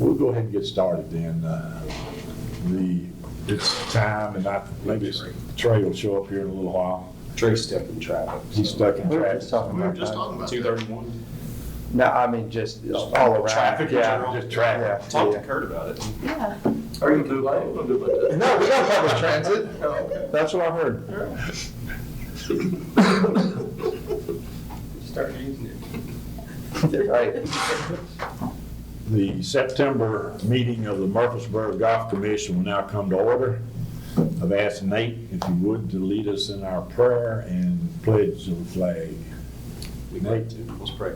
We'll go ahead and get started then. It's time, and maybe Trey will show up here in a little while. Trey's stuck in traffic. He's stuck in We were traffic. just talking about that. about 231. No, I mean, just all around. Traffic in Yeah, general? Just traffic. Yeah. Talk to Kurt about it. Yeah. Are you gonna do like that? No, we got public transit. That's what I heard. Start using it. Right. The September meeting of the Murfreesboro Golf Commission will now come to order. I've asked Nate, if you would, to lead us in our prayer and pledge of the flag. We'd like to. Let's pray.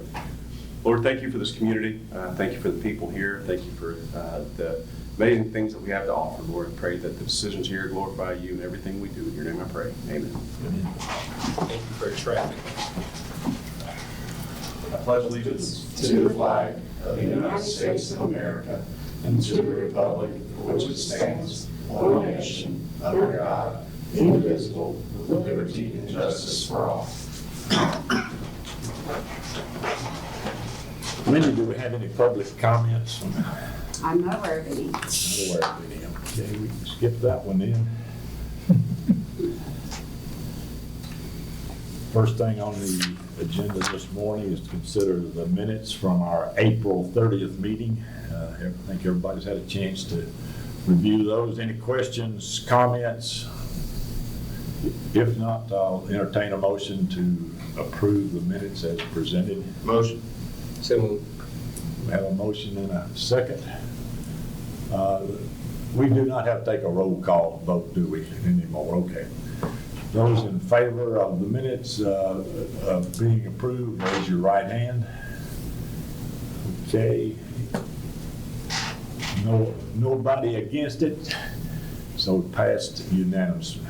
Lord, thank you for this community. Thank you for the people here. Thank you for the amazing things that we have to offer, Lord. I pray that the decisions here glorify you in everything we do. In your name I pray. Amen. Thank you for your traffic. I pledge allegiance to the flag of the United States of America and to the republic for which it stands, one nation, under God, indivisible, with liberty and justice for all. Linda, do we have any public comments? I'm not aware of any. Not aware of any. Okay, we can skip that one then. First thing on the agenda this morning is to consider the minutes from our April 30th meeting. I think everybody's had a chance to review those. Any questions, comments? If not, I'll entertain a motion to approve the minutes as presented. Motion. So moved. We have a motion and a second. We do not have to take a roll call vote, do we, anymore? Okay. Those in favor of the minutes of being approved, raise your right hand. Okay. Nobody against it, so it passed unanimously.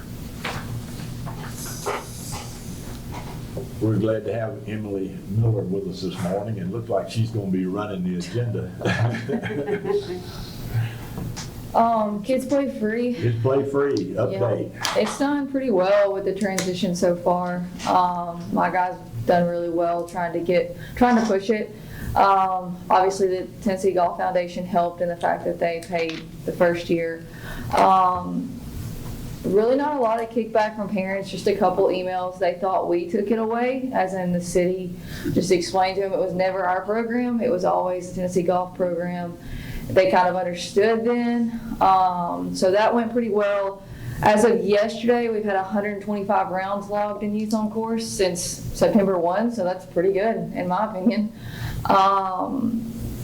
We're glad to have Emily Miller with us this morning, and it looks like she's going to be running the agenda. Kids Play Free. It's Play Free update. Yeah, it's done pretty well with the transition so far. My guys done really well trying to push it. Obviously the Tennessee Golf Foundation helped in the fact that they paid the first year. Really not a lot of kickback from parents, just a couple emails. They thought we took it away, as in the city just explained to them it was never our program. It was always the Tennessee Golf program. They kind of understood then. So that went pretty well. As of yesterday, we've had 125 rounds logged in Youth on Course since September 1, so that's pretty good in my opinion.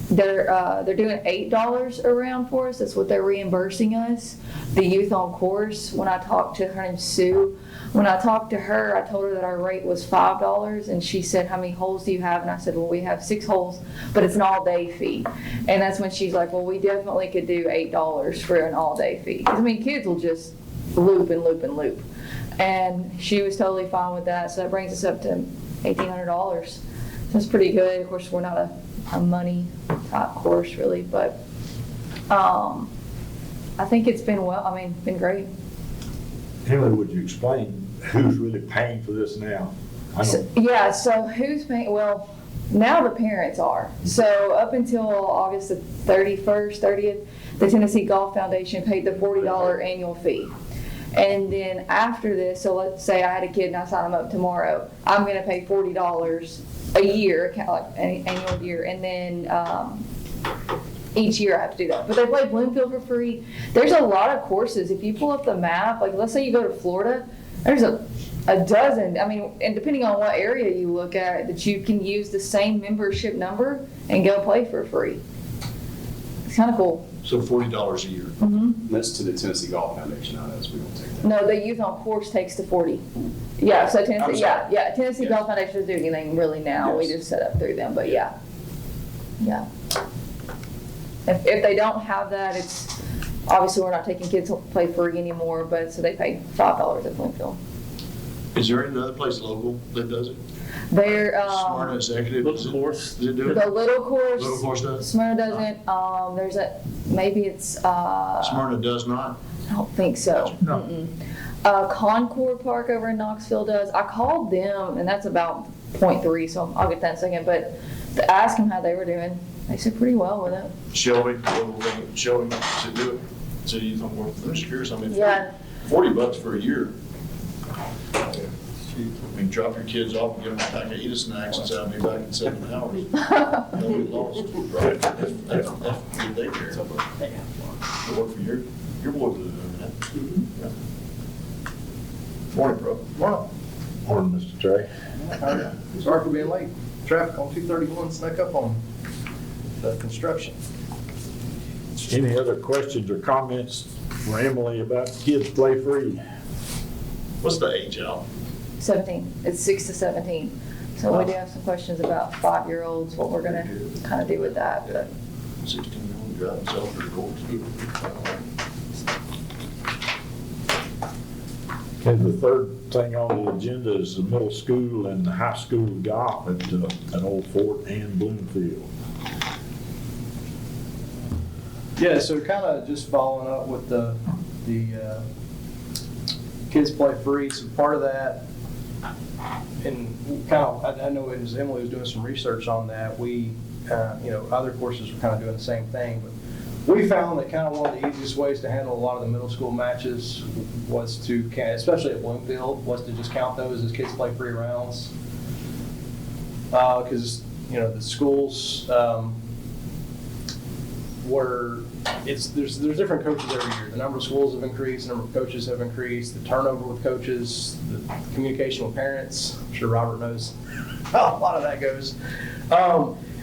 They're doing $8 a round for us. That's what they're reimbursing us. The Youth on Course, when I talked to her named Sue, when I talked to her, I told her that our rate was $5, and she said, how many holes do you have? And I said, well, we have 6 holes, but it's an all-day fee. And that's when she's like, well, we definitely could do $8 for an all-day fee. I mean, kids will just loop and loop and loop. And she was totally fine with that, so that brings us up to $1,800. So that's pretty good. Of course, we're not a money type course really, but I think it's been been great. Emily, would you explain who's really paying for this now? So who's paying? Well, now the parents are. So up until August the 30th, the Tennessee Golf Foundation paid the $40 annual fee. And then after this, so let's say I had a kid and I sign them up tomorrow, I'm going to pay $40 a year, like an annual year, and then each year I have to do that. But they play Bloomfield for free. There's a lot of courses. If you pull up the map, like let's say you go to Florida, there's a dozen. I mean, and depending on what area you look at, that you can use the same membership number and go play for free. It's kind of cool. So $40 a year. Mm-hmm. That's to the Tennessee Golf Foundation. Not us. We don't take that. No, the Youth on Course takes the 40. Yeah, so Tennessee, Tennessee Yes. Golf Foundation doesn't do anything really now. Yes. We just set up through them, but yeah. If they don't have that, it's obviously we're not taking kids to play free anymore, but so they pay $5 at Bloomfield. Is there another place local that does it? They're Smyrna Executive. Little Course. Does it do it? the Little Course. Little Course does? Smyrna doesn't. There's maybe it's. Smyrna does not? I don't think so. No. Mm-mm. Concord Park over in Knoxville does. I called them, and that's about 0.3, so I'll get that in a second. But to ask them how they were doing, They said pretty well with it. Shelby, Shelby, to do it. So you don't work, I'm just curious, I mean, Yeah. $40 for a year. I mean, drop your kids off and give them a pack of Eat snacks and say, I'll be back in 7 hours. They'll be lost, right? That's good daycare. To work for your boys are doing that. Morning, bro. Well, Morning, Mr. Trey. sorry for being late. Traffic on 231 snuck up on the construction. Any other questions or comments for Emily about Kids Play Free? What's the age out? 17, it's 6 to 17. So we do have some questions about 5-year-olds, what we're gonna kind of do with that, but 16-year-old driving self-reports. Okay, the third thing on the agenda is the middle school and the high school golf at Old Fort and Bloomfield. Yeah, so kind of just following up with the Kids Play Free, so part of that, and kind of, I know as Emily was doing some research on that, we, other courses were kind of doing the same thing, but we found that kind of one of the easiest ways to handle a lot of the middle school matches was to, especially at Bloomfield, was to just count those as Kids Play Free rounds. Because, the schools, there's different coaches every year. The number of schools have increased, the number of coaches have increased, the turnover with coaches, the communication with parents. I'm sure Robert knows how a lot of that goes.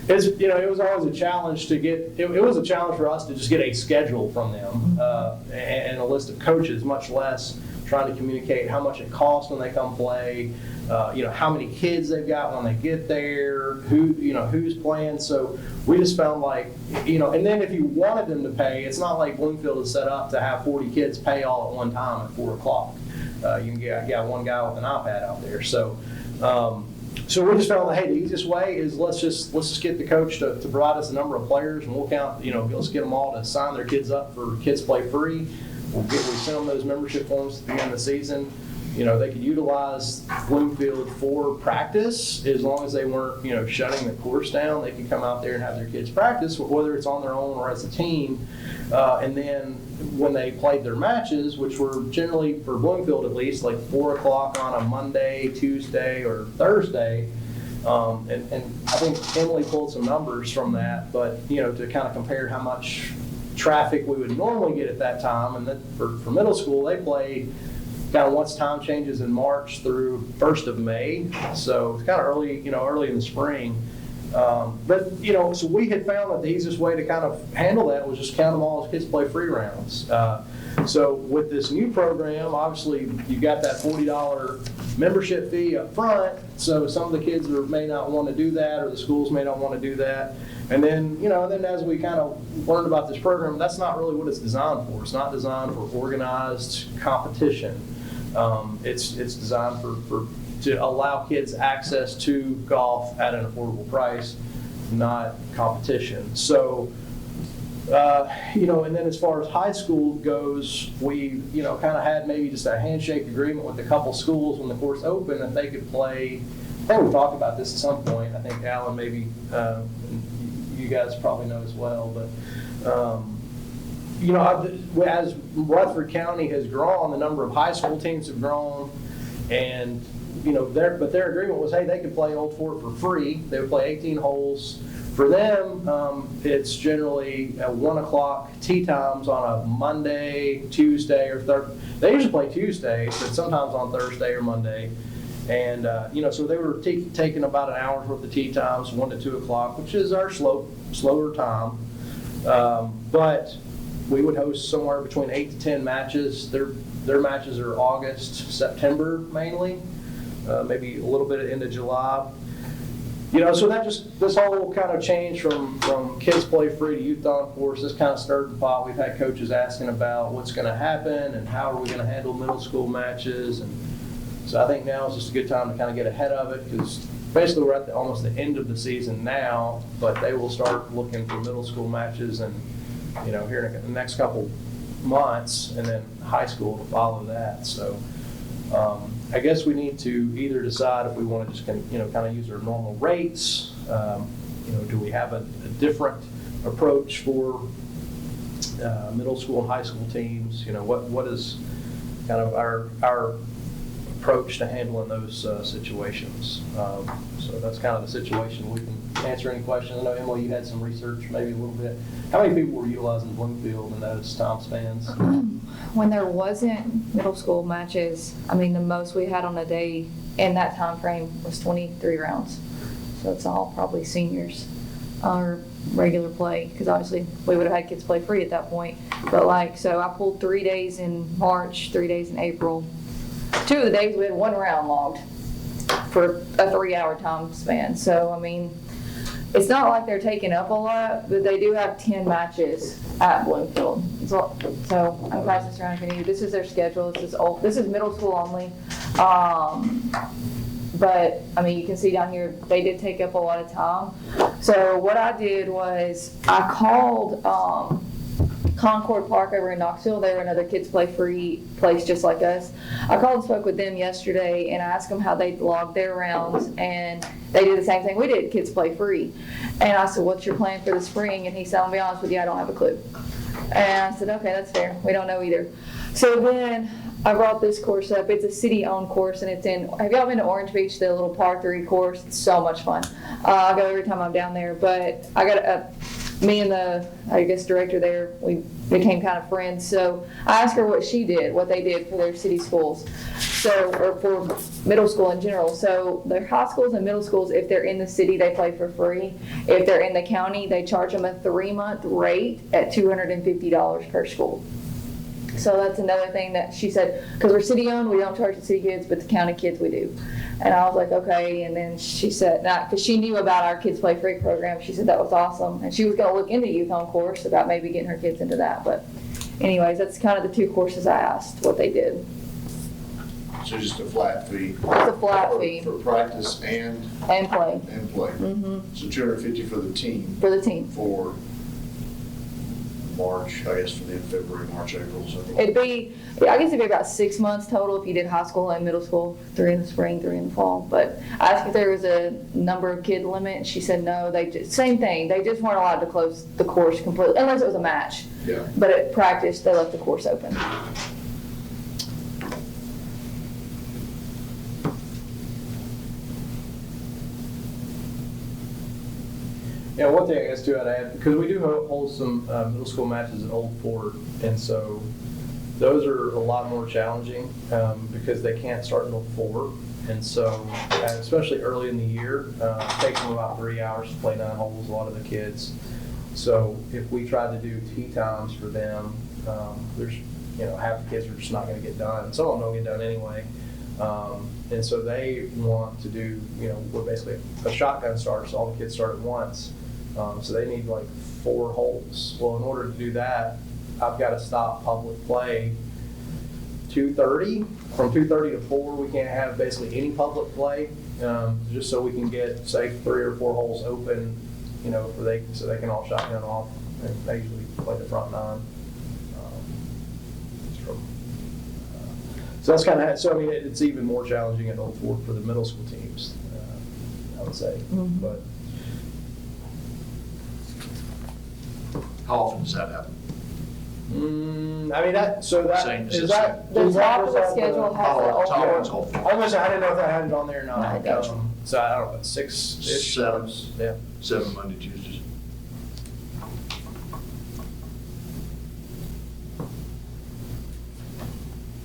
It was always a challenge to get, it was a challenge for us to just get a schedule from them and a list of coaches, much less trying to communicate how much it costs when they come play, how many kids they've got when they get there, who's playing. So we just found and then if you wanted them to pay, it's not like Bloomfield is set up to have 40 kids pay all at one time at 4 o'clock. You can get one guy with an iPad out there. So we just found that, hey, the easiest way is let's just get the coach to provide us a number of players, and we'll count, let's get them all to sign their kids up for Kids Play Free. We send them those membership forms at the beginning of the season. They could utilize Bloomfield for practice as long as they weren't, shutting the course down. They could come out there and have their kids practice, whether it's on their own or as a team. And then when they played their matches, which were generally, for Bloomfield at least, like 4 o'clock on a Monday, Tuesday, or Thursday. And I think Emily pulled some numbers from that, but, to kind of compare how much traffic we would normally get at that time. And then for middle school, they play kind of once time changes in March through 1st of May. So it's kind of early in the spring. So we had found that the easiest way to kind of handle that was just count them all as Kids Play Free rounds. So with this new program, obviously you got that $40 membership fee up front. So some of the kids may not want to do that, or the schools may not want to do that. And then, then as we kind of learned about this program, that's not really what it's designed for. It's not designed for organized competition. It's designed to allow kids access to golf at an affordable price, not competition. So, and then as far as high school goes, we, kind of had maybe just a handshake agreement with a couple schools when the course opened that they could play. I think we talked about this at some point. I think Alan, maybe you guys probably know as well, but as Rutherford County has grown, the number of high school teams have grown, and their agreement was, hey, they could play Old Fort for free. They would play 18 holes. For them, it's generally at 1 o'clock tee times on a Monday, Tuesday, or Thursday. They usually play Tuesday, but sometimes on Thursday or Monday. And so they were taking about an hour's worth of tee times, 1 to 2 o'clock, which is our slower time. But we would host somewhere between 8 to 10 matches. Their matches are August, September mainly, maybe a little bit into July. So this whole kind of change from Kids Play Free to Youth On Course, this kind of stirred the pot. We've had coaches asking about what's going to happen and how are we going to handle middle school matches. And so I think now is just a good time to kind of get ahead of it, because basically we're at almost the end of the season now, but they will start looking for middle school matches and, here in the next couple months, and then high school to follow that. So I guess we need to either decide if we want to just kind of use our normal rates, do we have a different approach for middle school and high school teams? What is kind of our approach to handling those situations? So that's kind of the situation. We can answer any questions. I know, Emily, you had some research, maybe a little bit. How many people were utilizing Bloomfield in those time spans? When there wasn't middle school matches, I mean, the most we had on a day in that time frame was 23 rounds. So it's all probably seniors or regular play, because obviously we would have had kids play free at that point. But so I pulled 3 days in March, 3 days in April. 2 of the days we had 1 round logged for a 3-hour time span. So, I mean, it's not like they're taking up a lot, but they do have 10 matches at Bloomfield. So I'm glad this around if you need. This is their schedule. This is middle school only. But I mean, you can see down here, they did take up a lot of time. So what I did was I called Concord Park over in Knoxville. They were another kids play free place just like us. I called and spoke with them yesterday and I asked them how they logged their rounds, and they did the same thing we did, kids play free. And I said, what's your plan for the spring? And he said, I'll be honest with you, I don't have a clue. And I said, okay, that's fair. We don't know either. So then I brought this course up. It's a city-owned course, and it's have y'all been to Orange Beach, the little par 3 course? It's so much fun. I go every time I'm down there, but I got me and the, director there, we became kind of friends. So I asked her what they did for their city schools. Or for middle school in general. So their high schools and middle schools, if they're in the city, they play for free. If they're in the county, they charge them a 3-month rate at $250 per school. So that's another thing that she said, because we're city owned, we don't charge the city kids, but the county kids we do. And I was like, okay. And then she said, because she knew about our Kids Play Free program, she said that was awesome. And she was going to look into Youth On course about maybe getting her kids into that. But anyways, that's kind of the 2 courses I asked what they did. So just a flat fee. It's a flat fee. For practice and play. play. Mm-hmm. So $250 for the team. For the team. For March, I guess, for the February, March, April, so. It'd be about 6 months total if you did high school and middle school, 3 in the spring, 3 in the fall. But I asked if there was a number of kid limit, and she said no. Same thing. They just weren't allowed to close the course completely, unless it was a match. Yeah. But at practice, they left the course open. Yeah, one thing I guess too I'd add, because we do hold some middle school matches at Old Fort, and so those are a lot more challenging because they can't start until 4. And so, especially early in the year, it takes them about 3 hours to play 9 holes, a lot of the kids. So if we tried to do tee times for them, there's, half the kids are just not going to get done. Some of them don't get done anyway. And so they want to do, we're basically a shotgun start, so all the kids start at once. So they need 4 holes. Well, in order to do that, I've got to stop public play 2:30. From 2:30 to 4, we can't have basically any public play, just so we can get, say, 3 or 4 holes open, so they can all shotgun off. And they usually play the front 9. So that's kind of, so I mean, it's even more challenging at Old Fort for the middle school teams, I would say. Mm-hmm. But How often does that happen? I mean, Same, is it's that The top of the was that schedule has How the Old often Fort. is Old Fort? I was gonna say, I didn't know if that had it on there or not. No, it doesn't. So I don't know, 6-ish. 7. Yeah. 7 Monday, Tuesdays.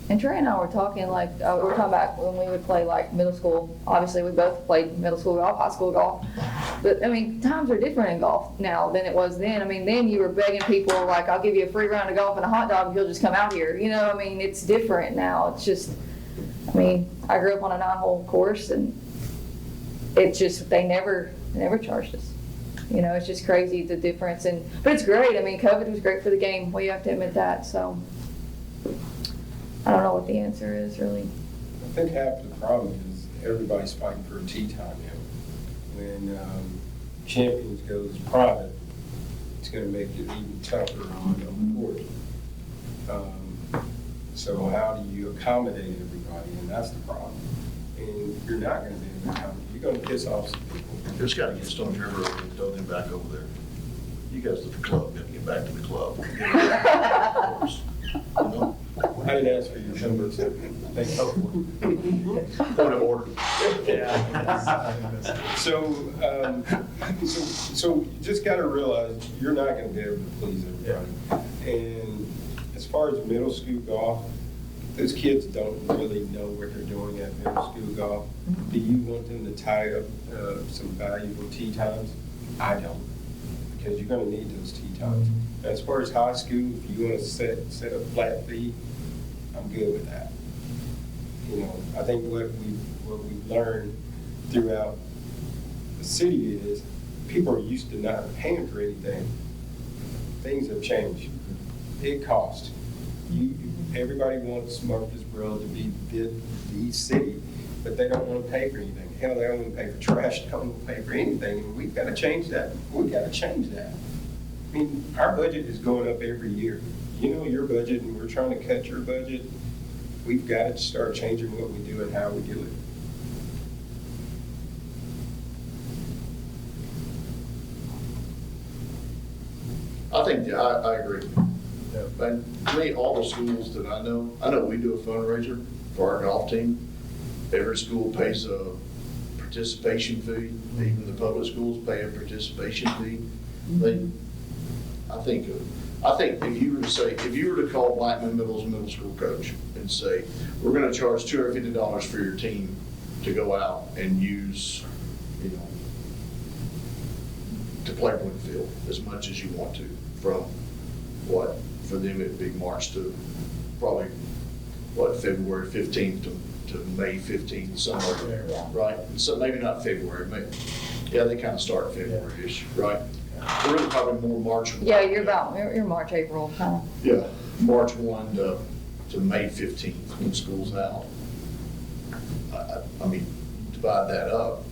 And Trey and I were talking we were talking about when we would play middle school. Obviously, we both played middle school golf, high school golf. But I mean, times are different in golf now than it was then. I mean, then you were begging people I'll give you a free round of golf and a hot dog if you'll just come out here. I mean, it's different now. It's just, I mean, I grew up on a 9-hole course, and it's just they never charged us. It's just crazy the difference. But it's great. I mean, COVID was great for the game. We have to admit that. So. I don't know what the answer is, really. I think half the problem is everybody's fighting for a tee time now. When Champions goes private, it's going to make it even tougher on the court. So how do you accommodate everybody? And that's the problem. And you're not going to be able You're gonna piss off some people. Just gotta get Stone River and throw them back over there. You guys at the club, gotta get back to the club. Of course. You know? I didn't ask for your number, so thank you. Point of order. So you just gotta realize you're not gonna be able to please everybody. And as far as middle school golf, those kids don't really know what they're doing at middle school golf. Do you want them to tie up some valuable tee times? I don't, because you're gonna need those tee times. As far as high school, if you wanna set a flat fee, I'm good with that. You know, I think what we've learned throughout the city is people are used to not paying for anything. Things have changed. It costs. Everybody wants Murfreesboro to be the city, but they don't want to pay for anything. Hell, they don't want to pay for trash, they don't want to pay for anything. And we've got to change that. We've got to change that. I mean, our budget is going up every year. You know your budget, and we're trying to cut your budget. We've got to start changing what we do and how we do it. I think, I agree. And to me, all the schools that I know we do a fundraiser for our golf team. Every school pays a participation fee, even the public schools pay a participation fee. I think if you were to call Blackman Middle's middle school coach and say, we're gonna charge $250 for your team to go out and use, you know, to play Bloomfield as much as you want to, from what, for them it'd be March to probably, what, February 15th to May 15th, somewhere there, right? So maybe not February, maybe, yeah, they kind of start February-ish, right? We're really probably more March 1. Yeah, you're March, April, kind of. Yeah, March 1 to May 15th when school's out. I mean, divide that up,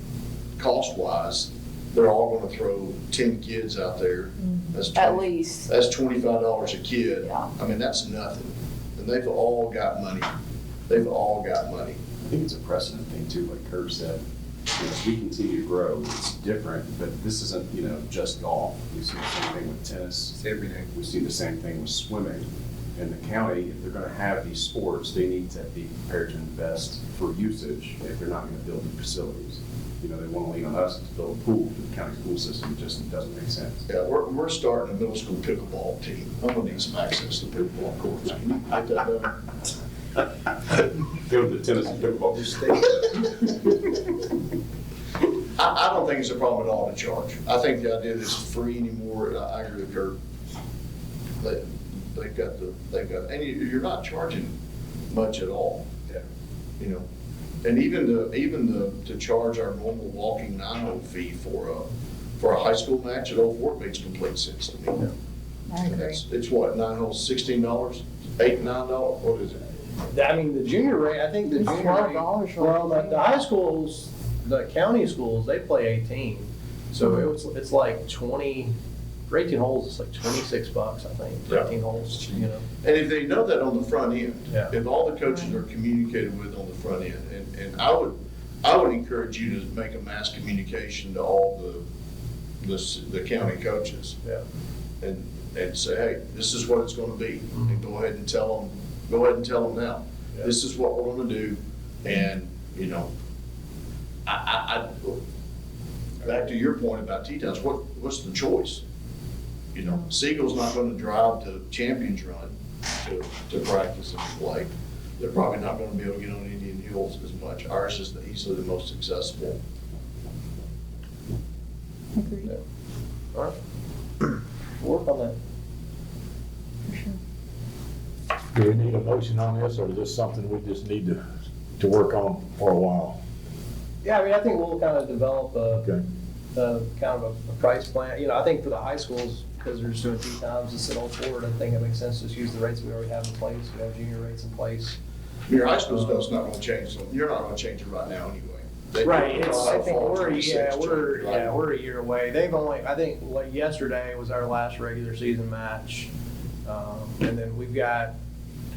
cost-wise, they're all gonna throw 10 kids out there. That's At least. That's $25 a kid. Yeah. I mean, that's nothing. And they've all got money. They've all got money. I think it's a precedent thing too, like Kurt said. You know, as we continue to grow, it's different, but this isn't, you know, just golf. We see the same thing with tennis. It's everything. We see the same thing with swimming. In the county, if they're gonna have these sports, they need to be prepared to invest for usage if they're not gonna build new facilities. You know, they wanna lean on us to build a pool for the county school system, it just doesn't make sense. Yeah, we're starting a middle school pickleball team. I'm gonna need some access to the pickleball courts. Can you get that done? Go to the tennis and pickleball. I don't think it's a problem at all to charge. I think the idea that it's free anymore, I agree with Kurt. They've got, and you're not charging much at all. Yeah. You know, and even to charge our normal walking 9-hole fee for a high school match at Old Fort makes complete sense to me. I agree. It's what, 9 holes, $16, $8, $9, what is it? I mean, the junior rate, I think the It's junior rate, $12 for well, the the high schools, the county schools, they play 18. So it's like 20, for 18 holes, it's like $26, I think, for Yeah. 18 holes, you know. And if they know that on the front end, Yeah. if all the coaches are communicated with on the front end, and I would encourage you to make a mass communication to all the county coaches. Yeah. And say, hey, this is what it's gonna be, and go ahead and tell them now. Yeah. This is what we're gonna do, and, you know, back to your point about tee times, what's the choice? You know, Siegel's not gonna drive to Champions Run to practice and play. They're probably not gonna be able to get on Indian Hills as much. Ours is easily the most accessible. Agreed. All right. We'll work on that. Do we need a motion on this, or is this something we just need to work on for a while? Yeah, I mean, I think we'll kind of develop Okay. kind of a price plan. You know, I think for the high schools, because they're just doing tee times instead of forward, I think it makes sense to just use the rates we already have in place. We have junior rates in place. Your high school stuff's not gonna change, so you're not gonna change it right now anyway. Right, it's, I think Fall we're 26 change, right? we're a year away. They've only, I think, like yesterday was our last regular season match. And then we've got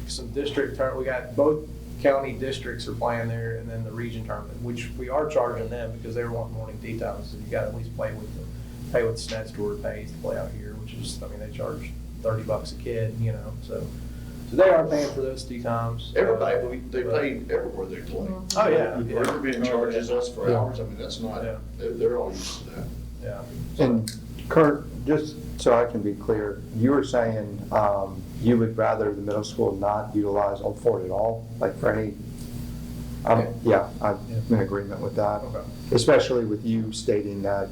some district, we got both county districts are playing there, and then the region tournament, which we are charging them because they want morning tee times, so you gotta at least pay with the Snatch Tour pays to play out here, which is, I mean, they charge $30 a kid, you know, so they are paying for those tee times. Everybody, they pay everywhere they play. Oh, yeah. Everybody charges us for Yeah. hours, I mean, that's not, Yeah. they're all used to that. Yeah. And Kurt, just so I can be clear, you were saying you would rather the middle school not utilize Old Fort at all, like for any, yeah, I'm in agreement with that. Okay. Especially with you stating that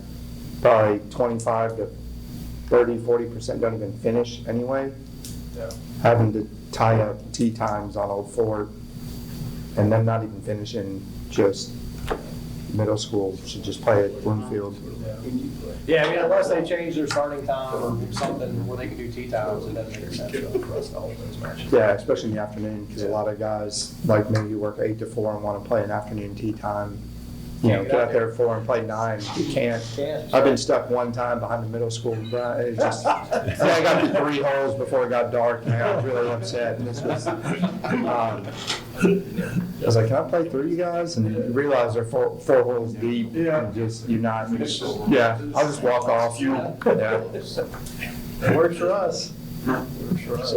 probably 25 to 30, 40% don't even finish anyway. Yeah. Having to tie up tee times on Old Fort and them not even finishing, just middle school should just play at Bloomfield. Yeah, I mean, unless they change their starting time or something where they can do tee times, it doesn't make sense for us to hold those matches. Yeah, especially in the afternoon, because a lot of guys, like me, who work 8 to 4 and want to play an afternoon tee time, you know, get out there at 4 and play 9, you can't. I've been stuck one time behind the middle school, but it just, I got to 3 holes before it got dark, and I was really upset, and this was, I was like, can I play through you guys? And you realize they're 4 holes deep, and just, you're not, yeah, I'll just walk off. Yeah. It works for us. Works for us.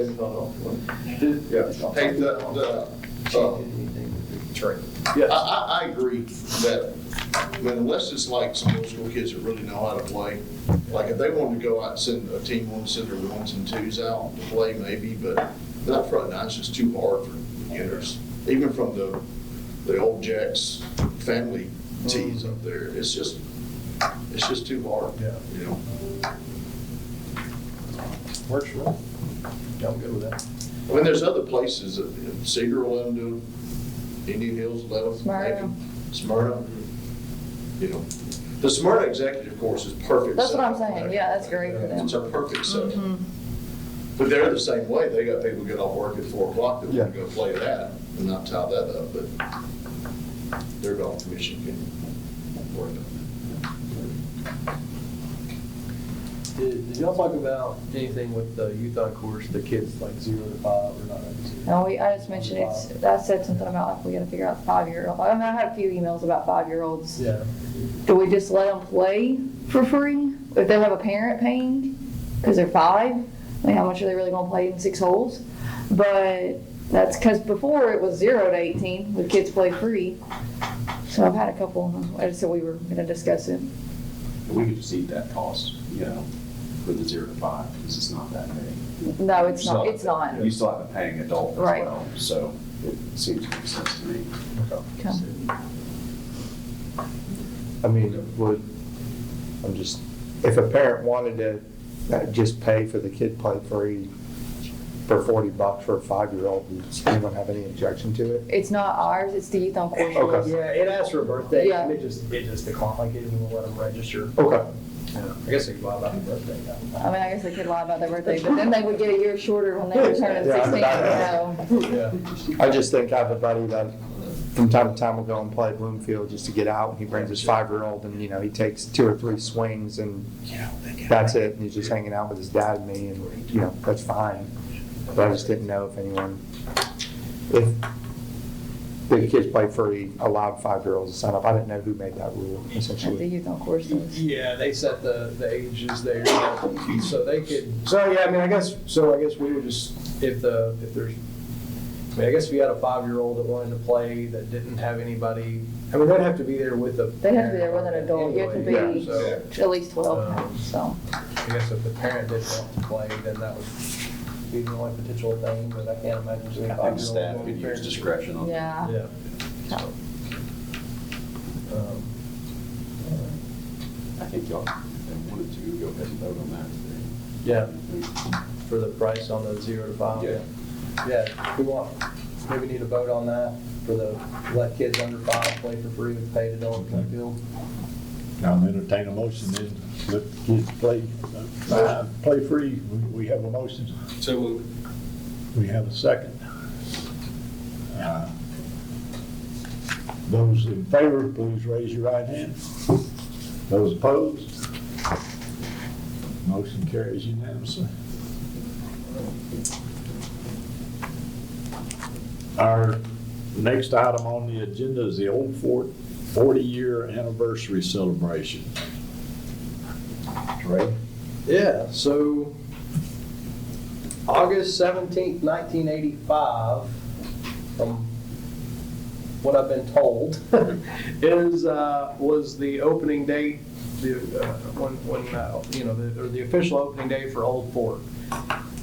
Yeah, hey, I agree that, I mean, unless it's like some middle school kids that really know how to play, like if they wanted to go out and send a team, want to send their 1s and 2s out to play maybe, but up front nine is just too hard for beginners. Even from the old Jacks family tees up there, it's just too hard, you know? Works for me. Yeah, I'm good with that. I mean, there's other places, that Cedar will let them do, Indian Hills let them. Smyrna. Smyrna, you know. The Smyrna executive course is perfect. That's what I'm setup. saying, yeah, that's great for them. It's a perfect setup. But they're the same way, they got people get off work at 4 o'clock that want to go play that and not tie that up, but their golf commission can work on Did y'all talk about anything with the youth on course, the kids like 0 to 5 or not? No, I just mentioned I said something about like we gotta figure out 5-year-old. I mean, I had a few emails about 5-year-olds. Yeah. Do we just let them play for free if they have a parent paying? Because they're 5. I mean, how much are they really gonna play in 6 holes? But that's because before it was 0 to 18, the kids play free. So I've had a couple, I just said we were gonna discuss it. We could just eat that cost, you know, for the 0 to 5, because it's not that big. No, it's not, it's not. You still have a paying adult as Right. well, so it seems to make sense to me. Okay. I mean, if a parent wanted to just pay for the kid play free for $40 for a 5-year-old, does anyone have any objection to it? It's not ours, it's the youth on course. Okay. Yeah, it asked for a birthday, Yeah. and it just declined, like it didn't even let them register. Okay. I guess they could lie about the birthday now. I mean, I guess they could lie about their birthday, but then they would get a year shorter when they were turning 16, Yeah. so. Yeah. I just think I have a buddy that from time to time will go and play Bloomfield just to get out, and he brings his 5-year-old, and, you know, he takes 2 or 3 swings, and that's it, and he's just hanging out with his dad and me, and, you know, that's fine. But I just didn't know if the kids play free, allowed 5-year-olds to sign up. I didn't know who made that rule, At the essentially. youth on course does. Yeah, they set the ages there, so they could, so yeah, I guess we would just, if there's, I guess if you had a 5-year-old that wanted to play that didn't have anybody, they'd have to be there with a. They'd have to be there with an adult, you have to anyway, be so, at least 12, so. I guess if the parent didn't want to play, then that would be the only potential thing, but I can't imagine seeing a 5-year-old. I think staff could use discretion on that. Yeah. Yeah. So, I think y'all, if they wanted to, go ahead and vote on that. yeah, for the price on the 0 to 5. Yeah. Yeah, we maybe need a vote on that for let kids under 5 play for free with paid adults in the field. I'll entertain a motion then, let the kids play free. We have a motion. So We have a second. Those in favor, please raise your right hand. Those opposed? Motion carries unanimously. Our Next item on the agenda is the Old Fort 40-year anniversary celebration. Trey? Yeah, so August 17th, 1985, from what I've been told, was the opening date, the official opening day for Old Fort.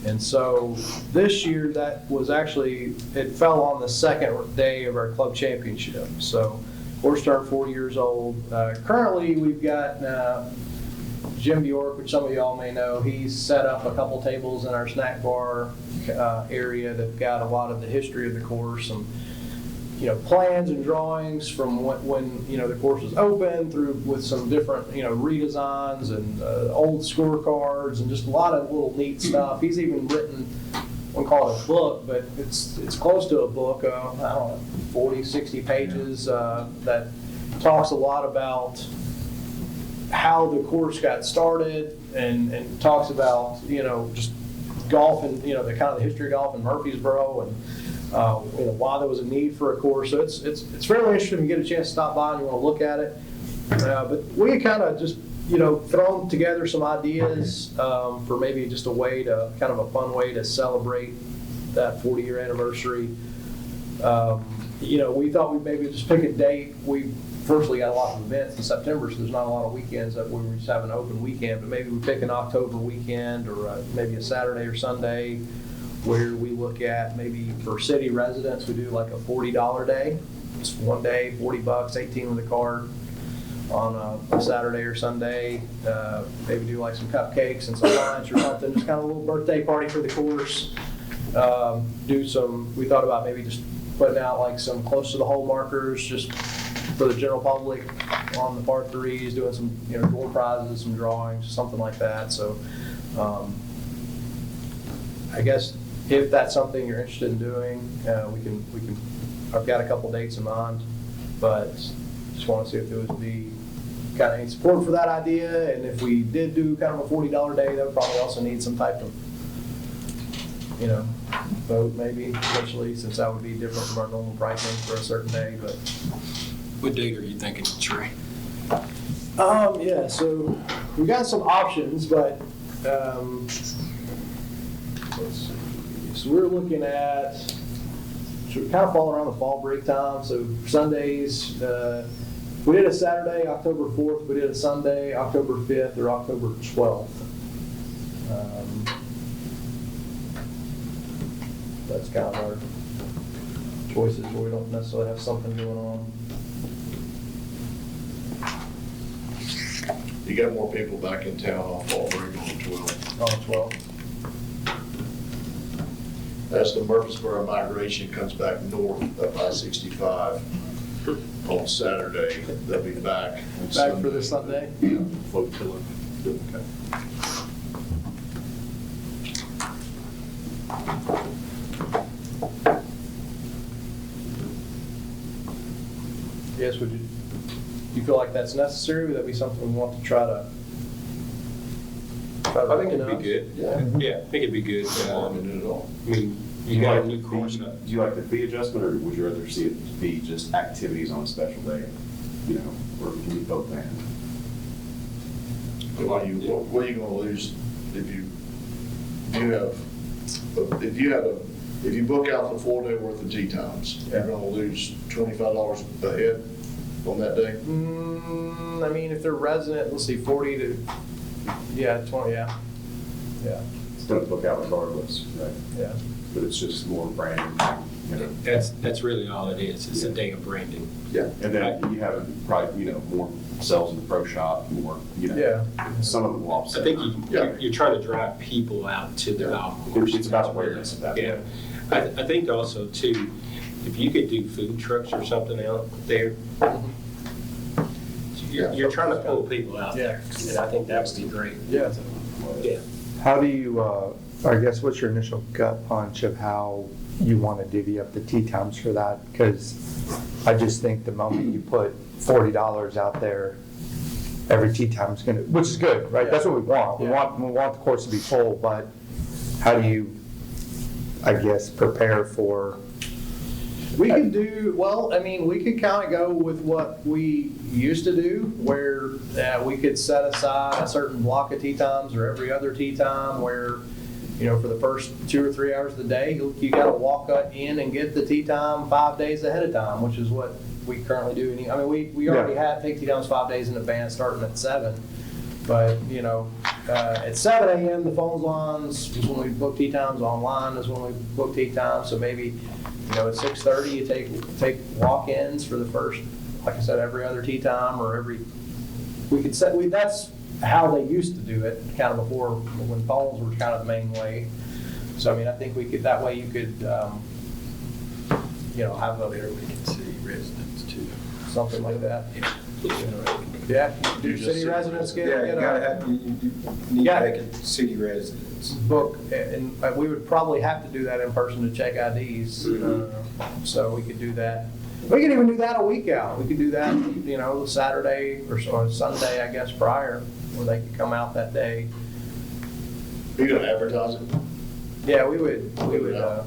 And so this year, that was actually, it fell on the second day of our club championship. So we're starting 40 years old. Currently, we've got Jim Bjork, which some of y'all may know. He's set up a couple tables in our snack bar area that've got a lot of the history of the course, and plans and drawings from when the course was open through with some different redesigns and old scorecards and just a lot of little neat stuff. He's even written, I wouldn't call it a book, but it's close to a book, I don't know, 40, 60 pages that talks a lot about how the course got started and talks about just golf and the kind of the history of golf in Murfreesboro and why there was a need for a course. So it's fairly interesting. You get a chance to stop by and you want to look at it. But we kind of just thrown together some ideas for maybe just a way to kind of a fun way to celebrate that 40-year anniversary. We thought we'd maybe just pick a date. We firstly got a lot of events in September, so there's not a lot of weekends that we just have an open weekend. But maybe we pick an October weekend or maybe a Saturday or Sunday, where we look at maybe for city residents, we do like a $40 day. It's one day, $40, 18 with a card on a Saturday or Sunday. Maybe do like some cupcakes and some lunch or something, just kind of a little birthday party for the course. We thought about maybe just putting out like some close to the hole markers just for the general public on the par threes, doing some door prizes, some drawings, something like that. So I guess if that's something you're interested in doing, we can. I've got a couple dates in mind, but just want to see if there would be kind of any support for that idea. And if we did do kind of a $40 day, that would probably also need some type of, vote maybe eventually, since that would be different from our normal pricing for a certain day. But what date are you thinking, Trey? Yeah. So we got some options, but let's see. So we're looking at, should kind of fall around the fall break time. So Sundays, we did a Saturday, October 4th. We did a Sunday, October 5th or October 12th. That's kind of our choices where we don't necessarily have something going on. You got more people back in town on fall break on the 12th. On the 12th. As the Murfreesboro migration comes back north up I-65 on Saturday, they'll be back. Back for this Sunday? Yeah, flotilla. Okay. Yes, would you feel like that's necessary? Would that be something we want to try to I think it'd be good. Yeah. Yeah, I think it'd be good. I mean, you got a new course. Do you like the fee adjustment, or would you rather see it be just activities on a special day? Or can you both then? What are you gonna lose if you book out the 4 day worth of tee times? You're gonna lose $25 a head on that day? I mean, if they're resident, let's see, 40 to, 20, yeah. It's going to book out regardless, right? Yeah. But it's just more branding. That's really all it is. It's a day of branding. Yeah, and then you have probably, more sales in the pro shop, more, Yeah. some of them will I offset. think you're trying to drive people out to the golf course. It's about awareness at that Yeah. point. I think also too, if you could do food trucks or something out there, you're trying to pull people out there. And I think that would be great. Yeah. Yeah. How do you, I guess, what's your initial gut punch of how you want to divvy up the tee times for that? Because I just think the moment you put $40 out there, every tee time's going to, which is good, right? That's what we want. We want the course to be full, but how do you, I guess, prepare for We could do, well, I mean, we could kind of go with what we used to do, where we could set aside a certain block of tee times or every other tee time where, you know, for the first 2 or 3 hours of the day, you got to walk in and get the tee time 5 days ahead of time, which is what we currently do. I mean, we already take tee times 5 days in advance, starting at 7. But, you know, at 7 a.m., the phone lines is when we book tee times. Online is when we book tee times. So maybe, you know, at 6:30, you take walk-ins for the first, like I said, every other tee time or we could set, that's how they used to do it, kind of before, when phones were kind of the main way. So, I mean, I think we could, that way you could, you know, have a, There we can see residents too. something like that. Yeah. Yeah, do city residents get, Yeah, you gotta have, you need Yeah. to make it city residents. book, and we would probably have to do that in person to check IDs. So we could do that. We could even do that a week out. We could do that, you know, Saturday or Sunday, I guess, prior, where they could come out that day. You gonna advertise it? Yeah, we would, yeah.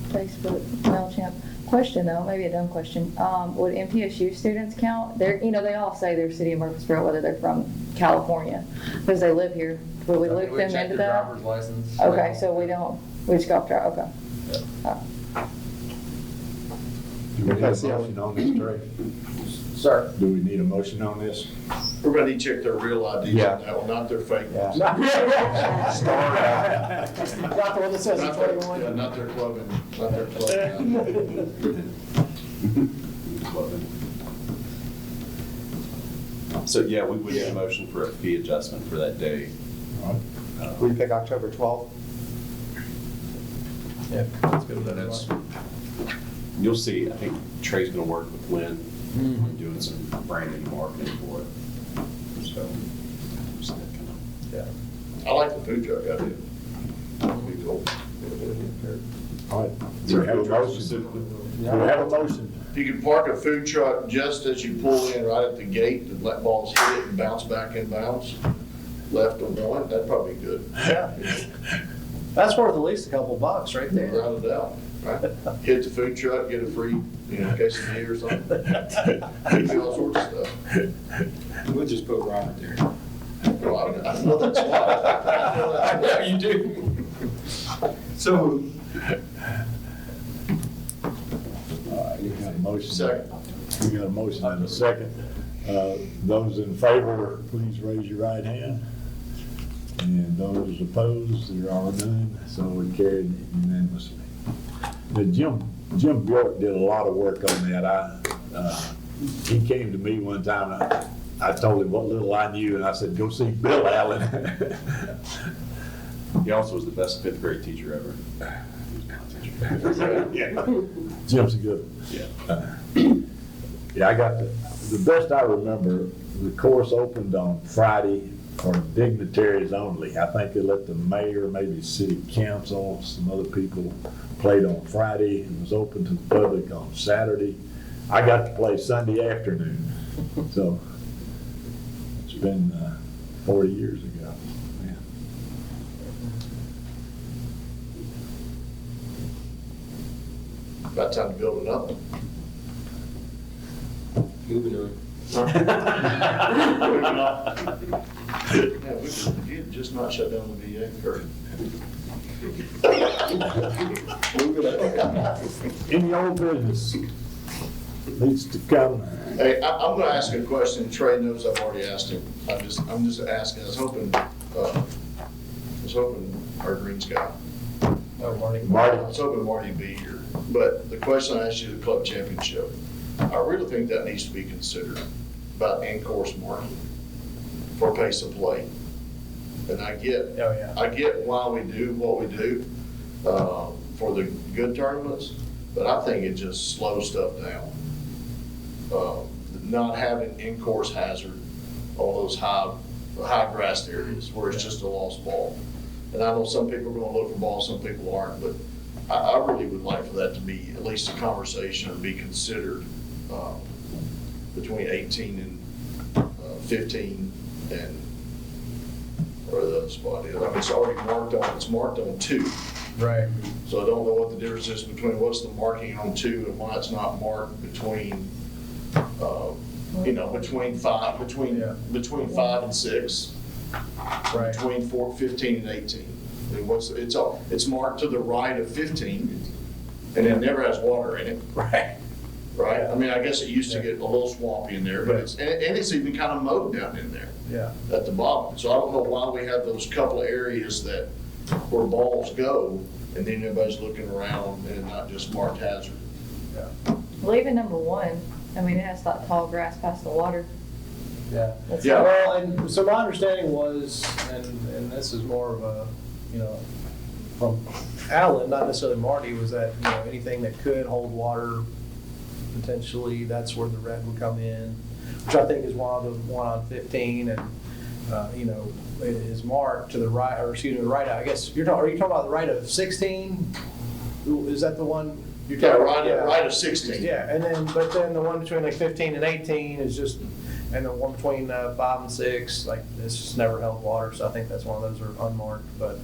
Facebook, MailChimp. Question though, maybe a dumb question. Would MTSU students count? They're, you know, they all say they're City of Murfreesboro, whether they're from California, because they live here. Would we loop them check into their that? driver's license. Okay, so we just go after, okay. Do we need a motion on this, Trey? Sir. Do we need a motion on this? Everybody check their real IDs Yeah. on that one, not their fake ones. Not the one that says Not it's their, 21. yeah, not their clubbing. So, yeah, we would need a motion for a fee adjustment for that day. We pick October 12th. Yeah, that's good. That's, you'll see, I think Trey's gonna work with Lynn, Mhm. doing some branding and marketing for it. So that kind of. Yeah. I like the food truck idea. That'd be cool. All right. Do we have a motion? Do we have a motion? If you could park a food truck just as you pull in right at the gate and let balls hit it and bounce back in bounds, left or one, that'd probably be good. Yeah. That's worth at least a couple bucks right there. Without a doubt, right? Hit the food truck, get a free, you know, case of beer or something. You do all sorts of stuff. We'll just put Robert there. Well, I know that's why. I know you do. So, All right, we got a motion. Second. We got a motion and a second. Those in favor, please raise your right hand. And those opposed, there are none, so we carried unanimously. Now, Jim Bjork did a lot of work on that. He came to me one time, and I told him what little I knew, and I said, go see Bill Allen. He also was the best fifth grade teacher ever. Yeah. Jim's a good one. Yeah. Yeah, I got the best I remember, the course opened on Friday for dignitaries only. I think they let the mayor, maybe city council, some other people played on Friday. It was open to the public on Saturday. I got to play Sunday afternoon. So it's been 40 years ago. Man. About time to build another one. moving on. Moving on. Yeah, we could, if you had just not shut down the VA first. Any old business needs to come. Hey, I'm gonna ask a question, Trey knows I've already asked him. I'm just asking, I was hoping our Greens guy, Oh, Marty. Marty. I was hoping Marty'd be here. But the question I asked you, the club championship, I really think that needs to be considered about in-course marking for pace of play. And I get why we do what we do for the good tournaments, but I think it just slows stuff down. Not having in-course hazard on those high grassed areas where it's just a lost ball. And I know some people are gonna look for balls, some people aren't, but I really would like for that to be at least a conversation or be considered between 18 and 15 and where the spot is. I mean, it's already marked on 2. Right. So I don't know what the difference is between what's the marking on 2 and why it's not marked between, between 5 and 6, Right. between 15 and 18. I mean, it's marked to the right of 15, and it never has water in it. Right. Right? I mean, I guess it used to get a little swampy in there, but it's even kind of mowed down in there Yeah. at the bottom. So I don't know why we have those couple of areas where balls go, and then everybody's looking around and not just marked hazard. Well, even number 1, I mean, it has that tall grass past the water. Yeah. That's Yeah. Well, and so my understanding was, and this is more of a, from Alan, not necessarily Marty, was that, anything that could hold water, potentially, that's where the red would come in, which I think is one on 15, and, it is marked to the right, or excuse me, the right, I guess, are you talking about the right of 16? Is that the one you're Yeah, talking about? right of 16. Yeah, but then the one between like 15 and 18 is just, and the one between 5 and 6, like, it's just never held water, so I think that's one of those are unmarked, but,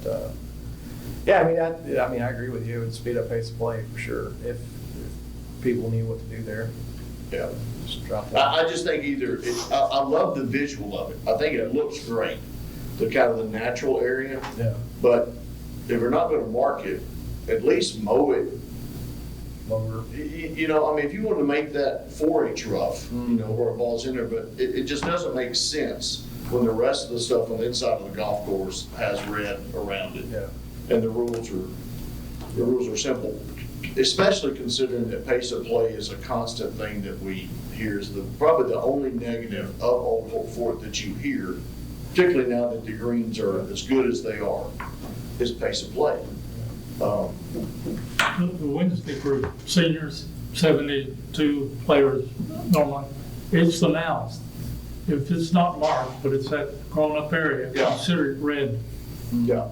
yeah, I mean, I agree with you, it would speed up pace of play for sure, if people knew what to do there. Yeah. Just drop that. I just think I love the visual of it. I think it looks great, the kind of the natural area. Yeah. But if we're not going to mark it, at least mow it. Lower. I mean, if you want to make that 4-inch rough, where a ball's in there, but it just doesn't make sense when the rest of the stuff on the inside of the golf course has red around it. Yeah. And the rules are simple, especially considering that pace of play is a constant thing that we hear is probably the only negative of Old Hope Fort that you hear, particularly now that the greens are as good as they are, is pace of play. The Wednesday group, seniors, 72 players normally, it's the mouse. If it's not marked, but it's that grown-up area, Yeah. consider it red. Yeah.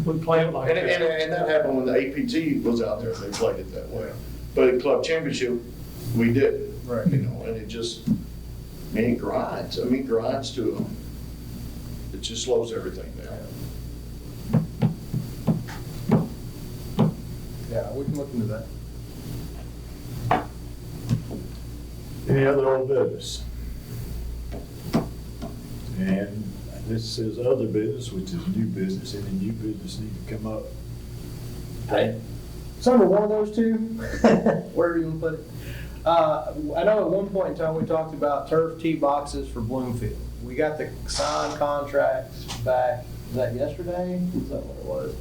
We play it like And that. that happened when the APT was out there, they played it that way. But at Club Championship, we didn't. Right. And it just, it grinds. I mean, grinds to them. It just slows everything down. Yeah, we can look into that. Any other old business? And this is other business, which is new business. Any new business need to come up? It's under one of those two, wherever you want to put it. I know at one point in time, we talked about turf tee boxes for Bloomfield. We got the signed contracts back, was that yesterday? Is that what it was?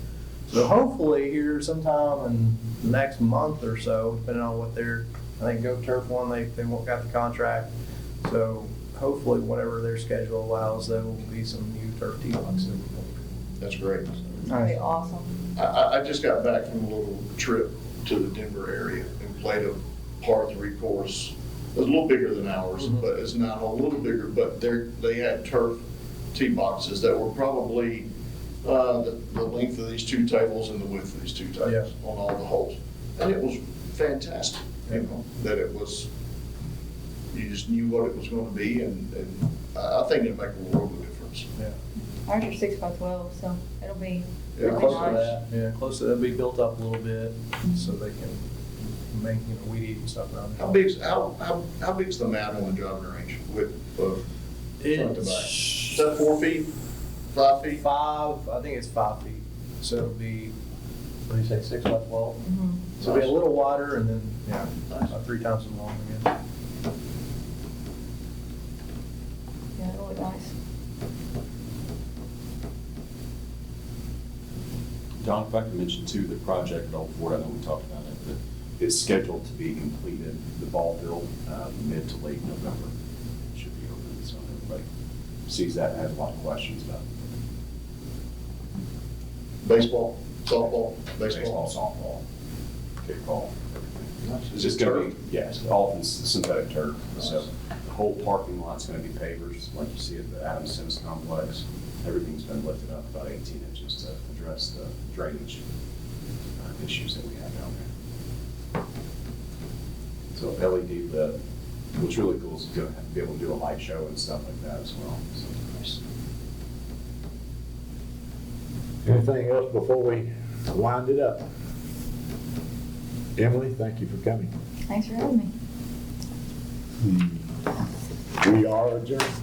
So hopefully here sometime in the next month or so, depending on what I think Go Turf one, they got the contract. So hopefully whatever their schedule allows, there will be some new turf tee boxes. That's great. That'd be awesome. I just got back from a little trip to the Denver area and played a par 3 course. It was a little bigger than ours, but it's not a little bigger, but they had turf tee boxes that were probably the length of these 2 tables and the width of these 2 tables on all the holes. And it was fantastic, that it was, you just knew what it was going to be, and I think it'd make a world of difference. Yeah. Ours are 6x12, so it'll be Yeah, really Close to nice. that, yeah, close to that, be built up a little bit, so they can make, weed eat and stuff around How there. big's the mat on the driving range width of front to back? Is It's that 4 feet, 5 feet? 5, I think it's 5 feet, so it'll be, what do you say, 6x12? Mhm. So it'll be a little wider and then, about 3 times as long again. Yeah, it'll look nice. Don, if I could mention too, the project at Old Fort, I know we talked about it, but it's scheduled to be completed, the ball field, mid to late November. It should be open, so everybody sees that and has a lot of questions about Baseball, softball, baseball, baseball. softball, kickball, everything. Is It's it gonna turf? be, yes, all in synthetic turf. So the whole parking lot's gonna be pavers, like you see at the Adams Sims complex. Everything's been lifted up about 18 inches to address the drainage issues that we have down there. So LED lit, what's really cool is gonna be able to do a light show and stuff like that as well. So nice. Anything else before we wind it up. Emily, thank you for coming. Thanks for having me. We are adjourned.